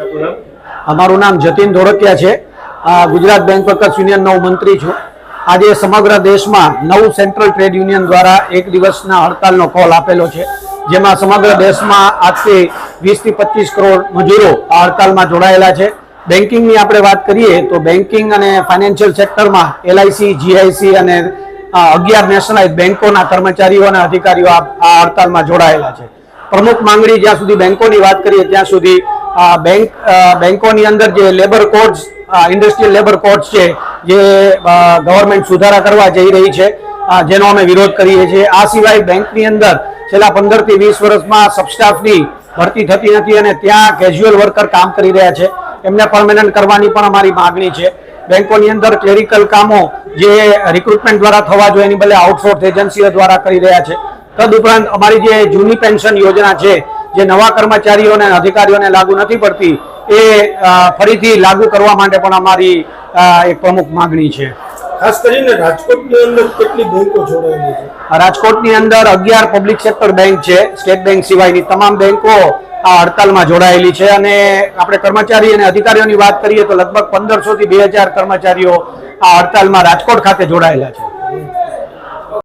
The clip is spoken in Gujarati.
અમારું નામ જતીન ધોળકિયા છે। ગુજરાત બેંક વર્કર્સ યુનિયનનો મંત્રી છું। આજે સમગ્ર દેશમાં 9 સેન્ટ્રલ ટ્રેડ યુનિયન દ્વારા એક દિવસના હડતાલનો કોલ આપેલો છે, જેમાં સમગ્ર દેશમાં આજથી 20 થી 25 કરોડ મજૂરો આ હડતાલમાં જોડાયેલા છે। બેન્કિંગની આપણે વાત કરીએ તો બેન્કિંગ અને ફાઇનાન્શિયલ સેક્ટરમાં LIC, GIC અને 11 નેશનલાઇઝ બેંકોના કર્મચારીઓ અને અધિકારીઓ આ હડતાલમાં જોડાયેલા છે। પ્રમુખ માંગણી જ્યાં સુધી બેંકોની વાત કરીએ ત્યાં સુધી બેંકોની અંદર જે labour codes, industrial labour codes છે, જે ગવર્મેન્ટ સુધારા કરવા જઈ રહી છે, જેનો અમે વિરોધ કરીએ છીએ। આ સિવાય બેંકની અંદર છેલ્લા 15 થી 20 વર્ષમાં સબસ્ટાફની ભરતી થતી નથી અને ત્યાં કેઝ્યુઅલ વર્કર કામ કરી રહ્યા છે, એમને પરમેનન્ટ કરવાની પણ અમારી માગણી છે। બેંકોની અંદર ક્લેરિકલ કામો જે રિક્રુટમેન્ટ દ્વારા થવા જોઈએ એની બદલે આઉટસોર્સ એજન્સીઓ દ્વારા કરી રહ્યા છે। તદુપરાંત અમારી જે જૂની પેન્શન યોજના છે, જે નવા કર્મચારીઓને અધિકારીઓને લાગુ નથી પડતી, એ ફરીથી લાગુ કરવા માટે પણ અમારી એક પ્રમુખ માગણી છે। ખાસ કરીને રાજકોટની અંદર કેટલી બેંકો જોડાયેલી છે? રાજકોટની અંદર 11 પબ્લિક સેક્ટર બેંક છે, સ્ટેટ બેંક સિવાયની તમામ બેંકો આ હડતાલમાં જોડાયેલી છે અને આપણે કર્મચારી અને અધિકારીઓની વાત કરીએ તો લગભગ 1500 થી 2000 કર્મચારીઓ આ હડતાલમાં રાજકોટ ખાતે જોડાયેલા છે।